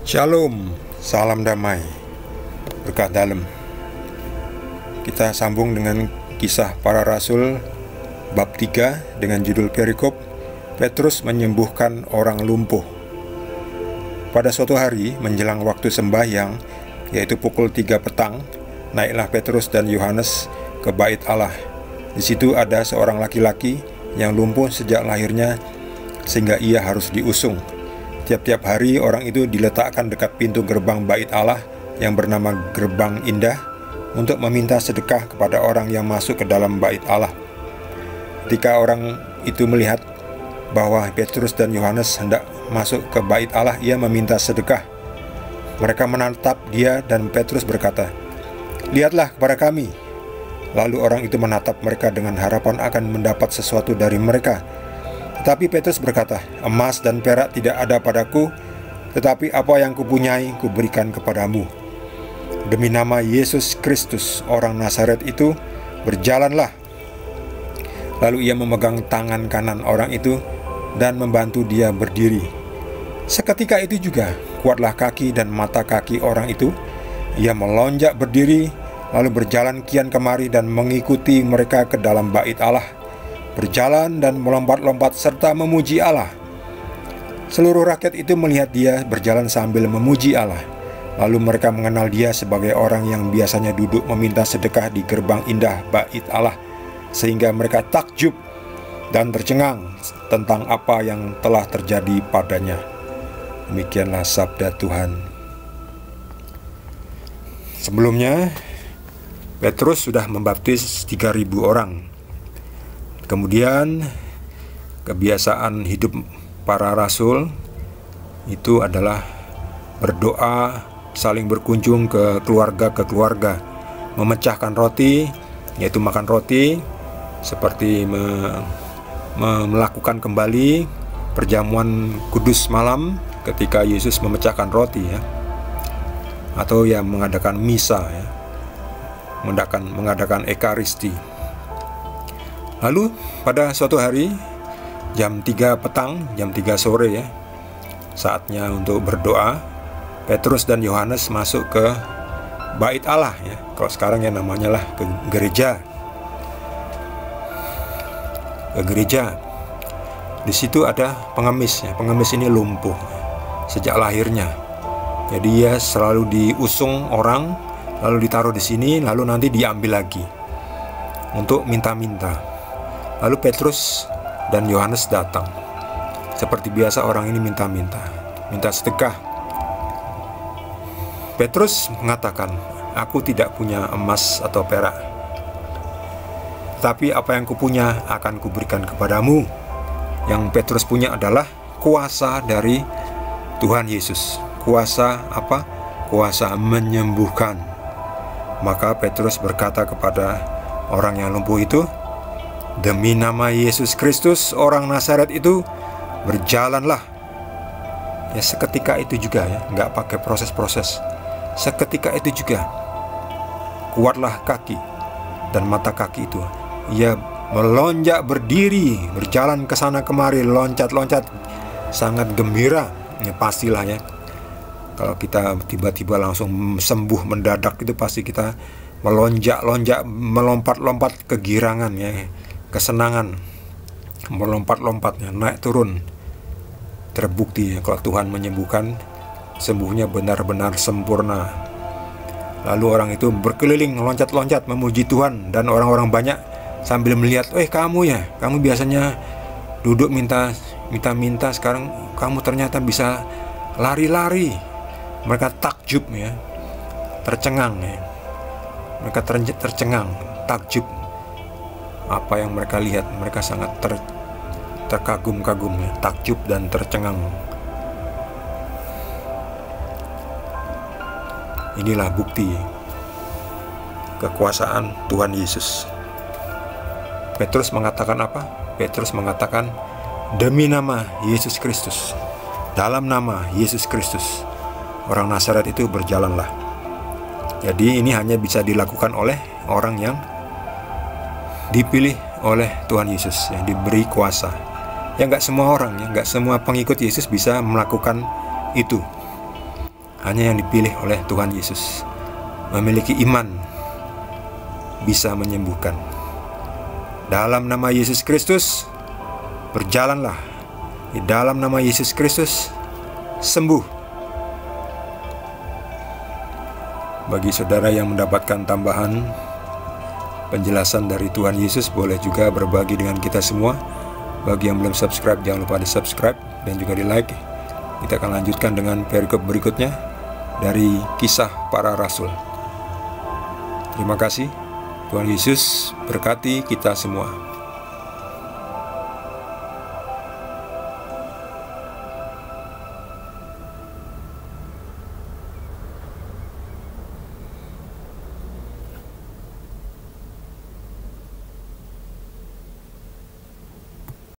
Shalom, salam damai, berkah dalam. Kita sambung dengan kisah para rasul bab 3 dengan judul perikop Petrus menyembuhkan orang lumpuh. Pada suatu hari menjelang waktu sembahyang, yaitu pukul 3 petang, naiklah Petrus dan Yohanes ke bait Allah. Di situ ada seorang laki-laki yang lumpuh sejak lahirnya sehingga ia harus diusung. Tiap-tiap hari orang itu diletakkan dekat pintu gerbang bait Allah yang bernama Gerbang Indah untuk meminta sedekah kepada orang yang masuk ke dalam bait Allah. Ketika orang itu melihat bahwa Petrus dan Yohanes hendak masuk ke bait Allah, ia meminta sedekah. Mereka menatap dia dan Petrus berkata, "Lihatlah kepada kami." Lalu orang itu menatap mereka dengan harapan akan mendapat sesuatu dari mereka. Tetapi Petrus berkata, "Emas dan perak tidak ada padaku, tetapi apa yang kupunyai kuberikan kepadamu. Demi nama Yesus Kristus, orang Nazaret itu, berjalanlah." Lalu ia memegang tangan kanan orang itu dan membantu dia berdiri. Seketika itu juga kuatlah kaki dan mata kaki orang itu. Ia melonjak berdiri, lalu berjalan kian kemari dan mengikuti mereka ke dalam bait Allah, berjalan dan melompat-lompat serta memuji Allah. Seluruh rakyat itu melihat dia berjalan sambil memuji Allah. Lalu mereka mengenal dia sebagai orang yang biasanya duduk meminta sedekah di gerbang indah bait Allah, sehingga mereka takjub dan tercengang tentang apa yang telah terjadi padanya. Demikianlah sabda Tuhan. Sebelumnya Petrus sudah membaptis 3.000 orang. Kemudian kebiasaan hidup para rasul itu adalah berdoa, saling berkunjung ke keluarga, memecahkan roti, yaitu makan roti, seperti melakukan kembali perjamuan kudus malam ketika Yesus memecahkan roti, ya, atau ya mengadakan misa, ya, mengadakan ekaristi. Lalu pada suatu hari jam 3 petang, jam 3 sore, ya, saatnya untuk berdoa, Petrus dan Yohanes masuk ke bait Allah, ya. Kalau sekarang ya namanya lah ke gereja. Ke gereja. Di situ ada pengemis, ya. Pengemis ini lumpuh sejak lahirnya. Jadi ia selalu diusung orang, lalu ditaruh di sini, lalu nanti diambil lagi untuk minta-minta. Lalu Petrus dan Yohanes datang. Seperti biasa orang ini minta sedekah. Petrus mengatakan, "Aku tidak punya emas atau perak, tetapi apa yang kupunya akan kuberikan kepadamu." Yang Petrus punya adalah kuasa dari Tuhan Yesus. Kuasa apa? Kuasa menyembuhkan. Maka Petrus berkata kepada orang yang lumpuh itu, "Demi nama Yesus Kristus, orang Nazaret itu, berjalanlah." Ya, seketika itu juga, ya, nggak pakai proses-proses. Seketika itu juga kuatlah kaki dan mata kaki itu. Ia melonjak berdiri, berjalan ke sana kemari, loncat-loncat, sangat gembira. Ya pastilah, ya, kalau kita tiba-tiba langsung sembuh mendadak itu pasti kita melonjak-lonjak, melompat-lompat kegirangan, ya, kesenangan, melompat-lompatnya, naik turun. Terbukti, ya, kalau Tuhan menyembuhkan, sembuhnya benar-benar sempurna. Lalu orang itu berkeliling, loncat-loncat memuji Tuhan, dan orang-orang banyak sambil melihat, kamu ya, kamu biasanya duduk minta, sekarang kamu ternyata bisa lari-lari." Mereka takjub, ya, tercengang, ya. Mereka tercengang, takjub. Apa yang mereka lihat, mereka sangat terkagum-kagum, ya, takjub dan tercengang. Inilah bukti kekuasaan Tuhan Yesus. Petrus mengatakan apa? Petrus mengatakan, "Demi nama Yesus Kristus, dalam nama Yesus Kristus, orang Nazaret itu, berjalanlah." Jadi ini hanya bisa dilakukan oleh orang yang dipilih oleh Tuhan Yesus, yang diberi kuasa. Ya nggak semua orang, ya nggak semua pengikut Yesus bisa melakukan itu. hanya yang dipilih oleh Tuhan Yesus. Memiliki iman bisa menyembuhkan. Dalam nama Yesus Kristus, berjalanlah. Di dalam nama Yesus Kristus, sembuh. Bagi saudara yang mendapatkan tambahan penjelasan dari Tuhan Yesus, boleh juga berbagi dengan kita semua. Bagi yang belum subscribe, jangan lupa di subscribe dan juga di like. Kita akan lanjutkan dengan perikop berikutnya dari Kisah Para Rasul. Terima kasih. Tuhan Yesus berkati kita semua.